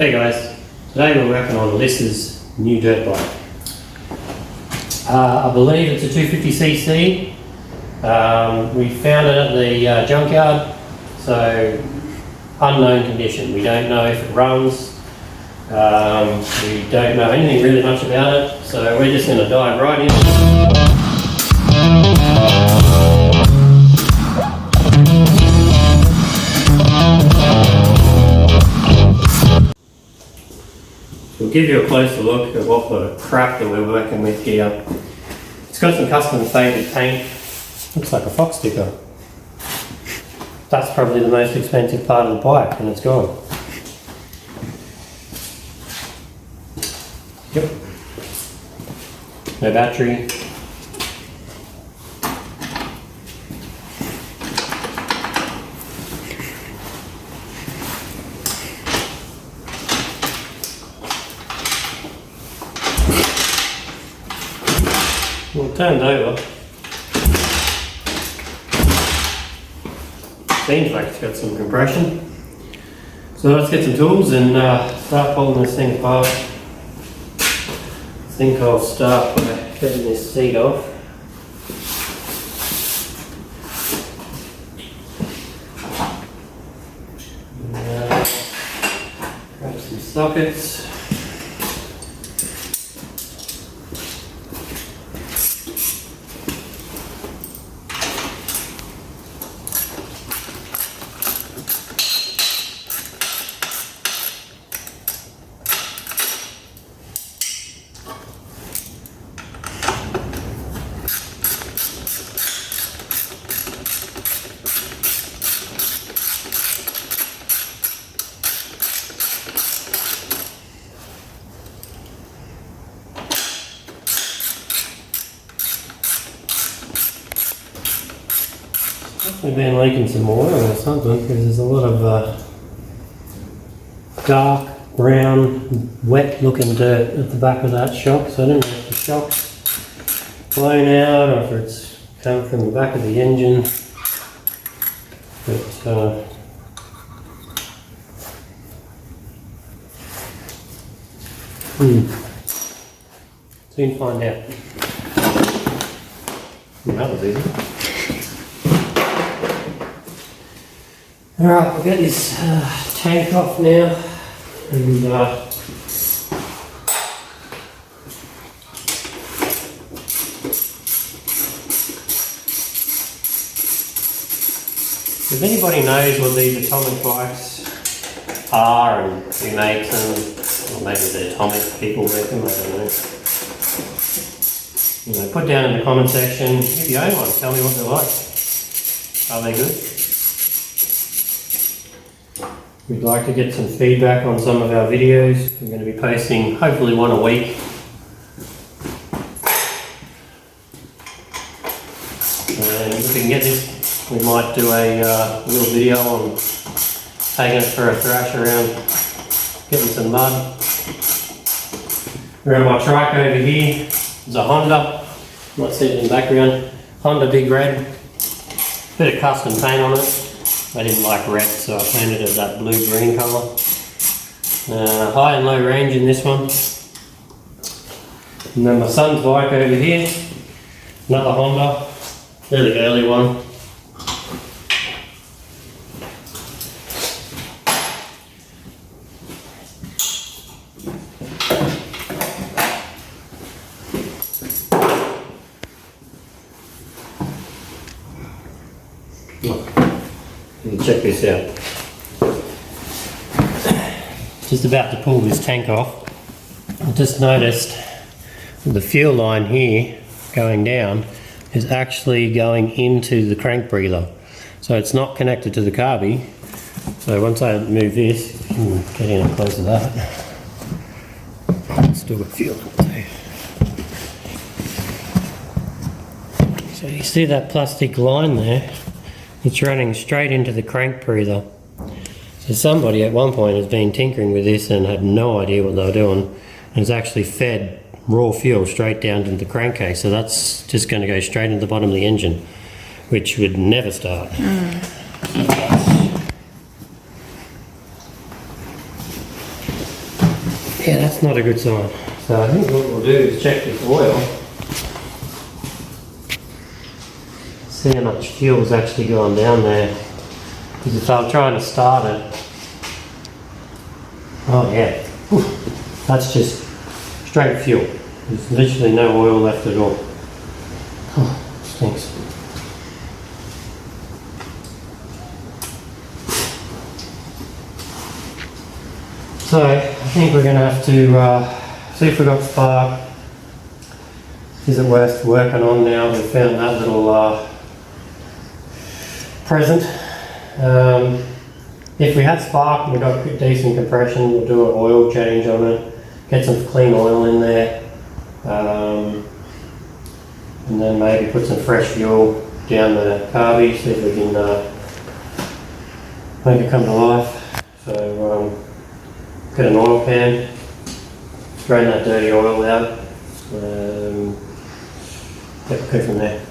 Hey guys, today we're working on Alyssa's new dirt bike. I believe it's a 250cc. We found it at the junkyard, so unknown condition. We don't know if it runs. We don't know anything really much about it, so we're just going to dive right in. We'll give you a closer look at what the crap that we're working with here. It's got some custom faded paint. Looks like a fox sticker. That's probably the most expensive part of the bike, and it's gone. Yep. No battery. Well, turned over. Seems like it's got some compression. So let's get some tools and start pulling this thing apart. I think I'll start by getting this seat off. Grab some sockets. We've been leaking some oil or something because there's a lot of dark, brown, wet looking dirt at the back of that shock, so I don't know if the shock's blown out or if it's come from the back of the engine. But soon find out. That was easy. Alright, we'll get this tank off now, and if anybody knows what these atomic bikes are and who makes them, or maybe the atomic people make them, I don't know. You know, put down in the comment section, if you own one, tell me what they're like. Are they good? We'd like to get some feedback on some of our videos. We're going to be posting hopefully one a week. And if we can get this, we might do a little video on taking it for a thrash around, getting some mud. Around my trike over here is a Honda. You might see it in the background. Honda Big Red. Bit of custom paint on it. I didn't like red, so I painted it that blue-green colour. High and low range in this one. And then my son's bike over here, another Honda, fairly early one. Check this out. Just about to pull this tank off. I just noticed the fuel line here going down is actually going into the crank breather. So it's not connected to the carby. So once I move this, you can get in and close to that. Still got fuel. So you see that plastic line there? It's running straight into the crank breather. So somebody at one point has been tinkering with this and had no idea what they were doing, and has actually fed raw fuel straight down into the crankcase. So that's just going to go straight into the bottom of the engine, which would never start. Yeah, that's not a good sign. So I think what we'll do is check the oil. See how much fuel's actually gone down there. Because if I'm trying to start it, oh yeah, whew, that's just straight fuel. There's literally no oil left at all. Oh, stinks. So I think we're going to have to see if we've got spark. Is it worth working on now? We found that little present. If we had spark and we got decent compression, we'll do an oil change on it, get some clean oil in there, and then maybe put some fresh fuel down the carby, see if we can make it come to life. So get an oil pan, drain that dirty oil out, go from there.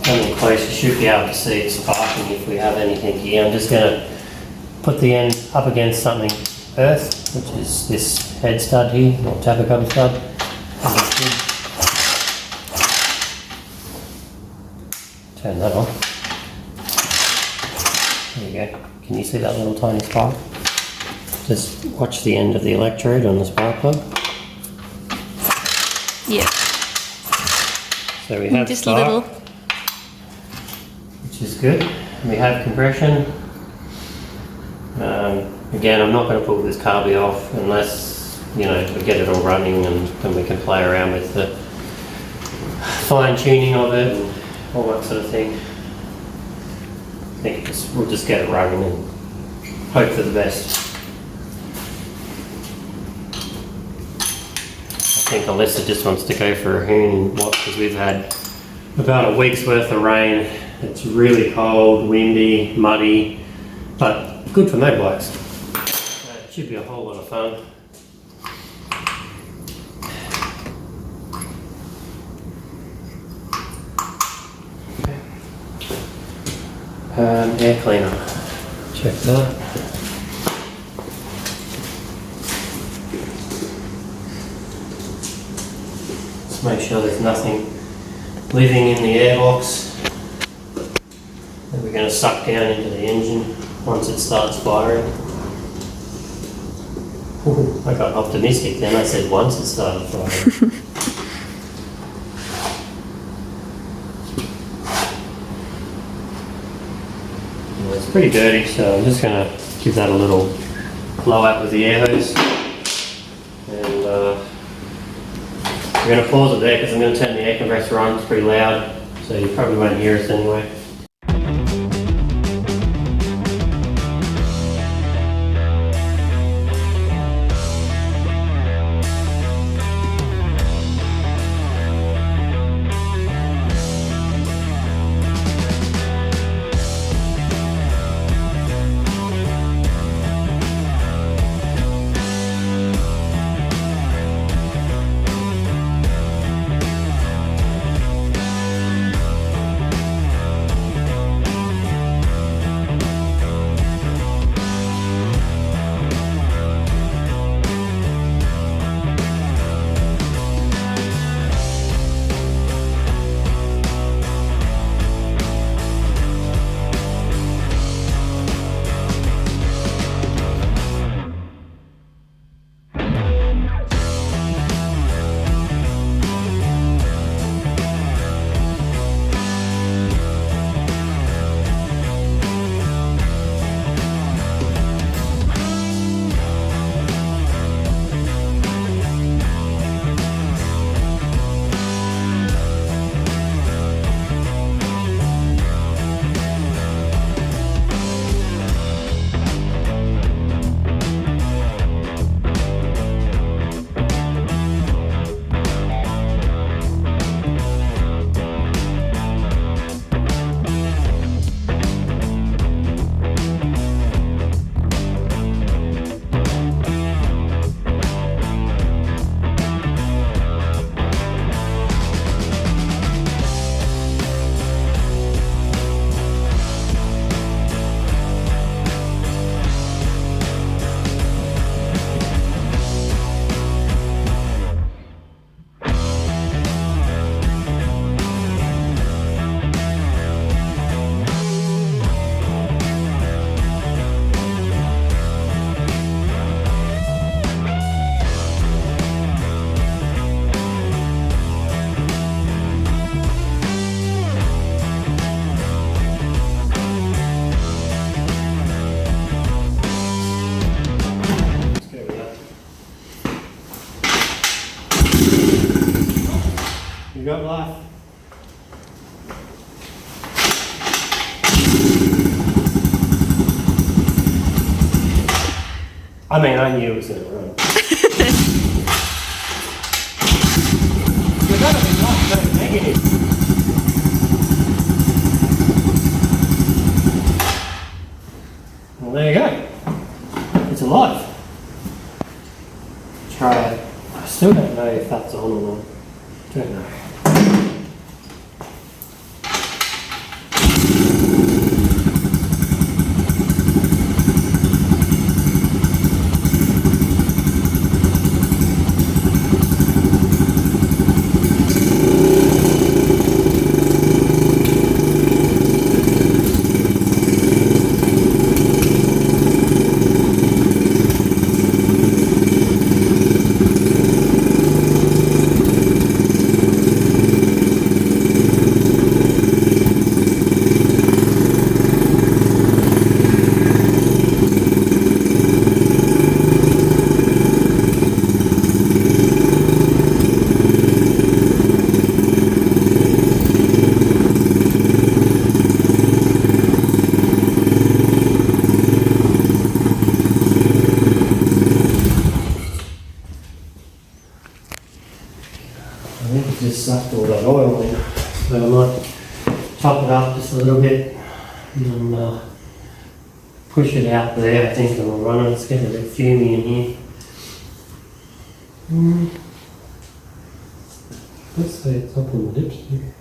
Coming close, you should be able to see it sparking if we have anything here. I'm just going to put the end up against something earth, which is this head stud here, or tapper cover stud. Turn that on. There you go. Can you see that little tiny spark? Just watch the end of the electrode on the spark plug. Yeah. So we have just spark, little. which is good. We have compression. Again, I'm not going to pull this carby off unless, you know, we get it all running, and then we can play around with the fine tuning of it and all that sort of thing. I think we'll just get it running and hope for the best. I think Alyssa just wants to go for a hoon and watch, because we've had about a week's worth of rain It's really cold, windy, muddy, but good for motorbikes. It should be a whole lot of fun. Air cleaner. Check that. Let's make sure there's nothing living in the airbox that we're going to suck down into the engine once it starts firing. Ooh, I got optimistic then, I said once it started firing. Well, it's pretty dirty, so I'm just going to give that a little blow out with the air hose. And we're going to pause it there because I'm going to turn the air compressor on. It's pretty loud, so you probably won't hear us anyway. Got life. I mean, I knew it was going to run. You're going to be not so negative. Well, there you go. It's alive. Try it. I still don't know if that's on or not. Don't know. And then push it out there, I think, and we'll run it. It's getting a bit fumy in here. Let's say it's up on the dipstick.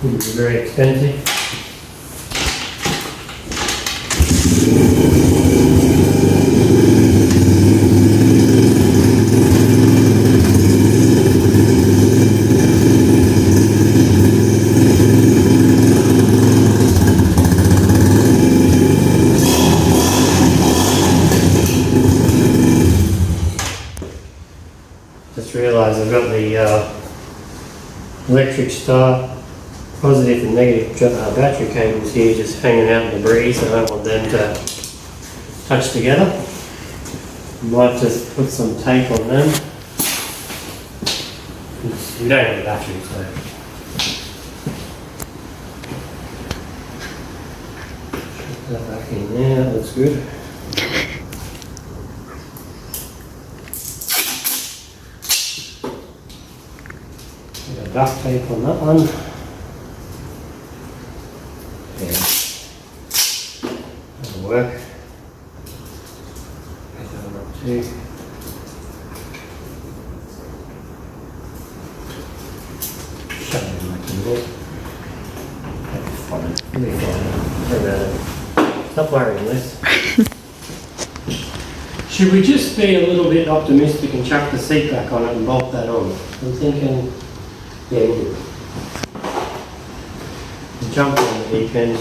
Wouldn't be very expensive. Just realised I've got the electric start positive and negative battery cables here just hanging out in the breeze. I don't want them to touch together. Might just put some tape on them. We don't have a battery, so. Put that back in there, that looks good. Bit of duct tape on that one. That'll work. Get that one up too. Shut it like a little. That'll be fine. It'll be fine. Sorry about it. Stop worrying, Liz. Should we just be a little bit optimistic and chuck the seat back on it and bolt that on? I'm thinking, yeah, we'll do it. Jump on the deep end.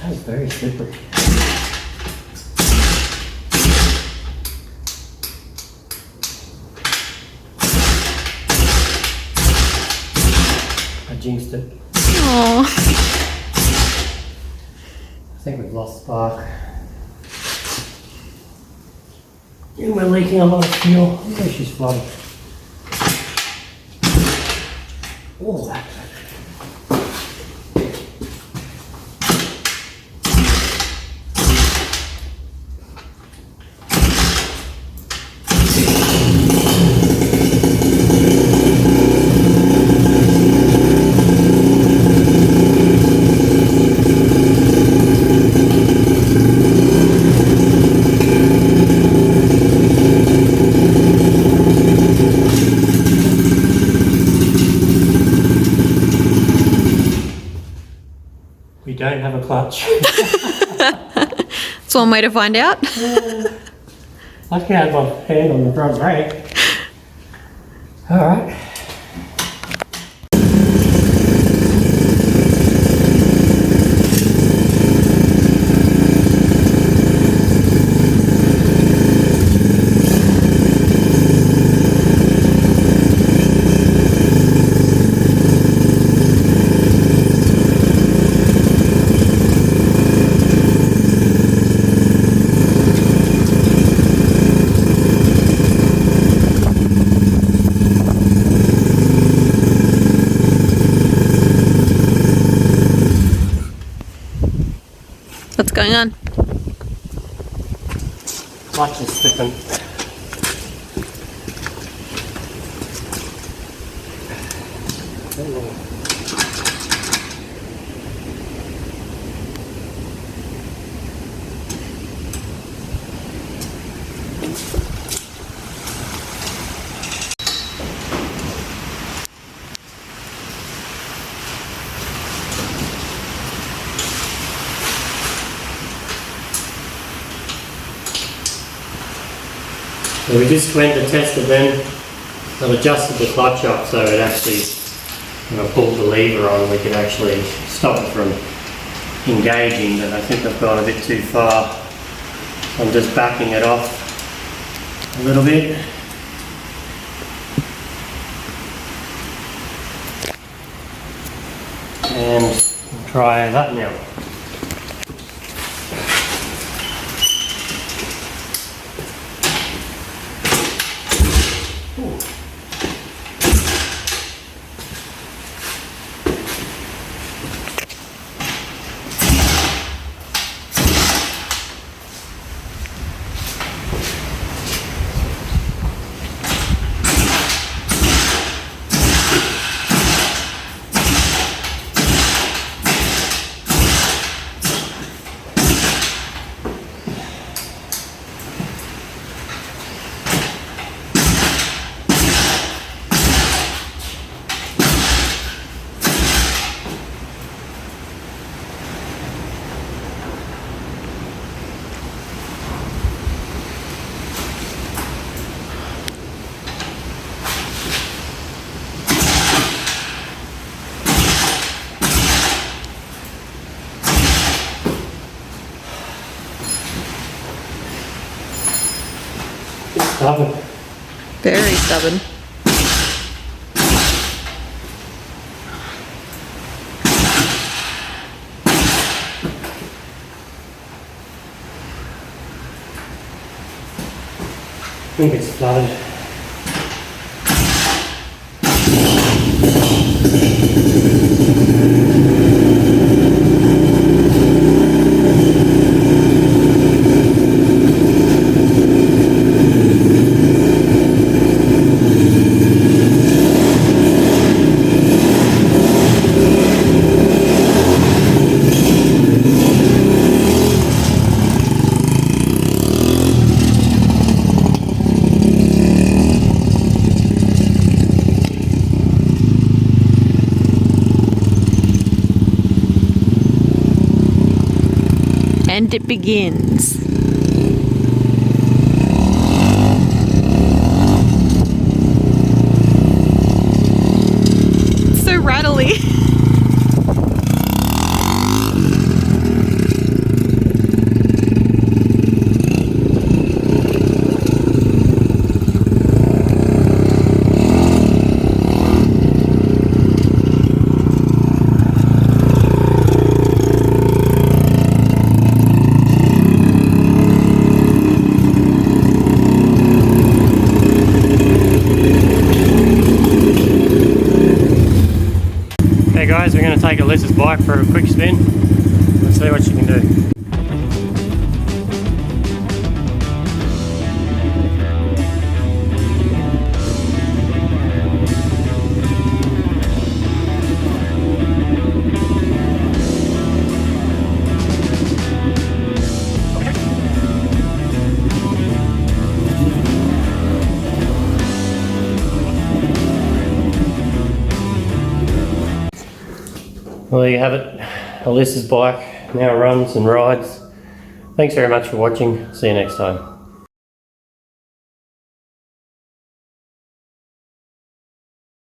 That is very slippery. I jinxed it. Aww. I think we've lost spark. And we're leaking a lot of fuel. I think she's flooded. Oh, that. much. That's one way to find out. Lucky I had my hand on the front brake. Alright. What's going on? Clutch is sticking. So we just went to test it then. I've adjusted the clutch up so it actually, when I pulled the lever on, we could actually stop it from engaging, but I think I've gone a bit too far. So I'm just backing it off a little bit. And we'll try that now. Stubborn. Very stubborn. I think it's flooded. And it begins. So rattly. Hey guys, we're going to take Alyssa's bike for a quick spin. Let's see what she can do. Well, there you have it, Alyssa's bike. now runs and rides. Thanks very much for watching. See you next time.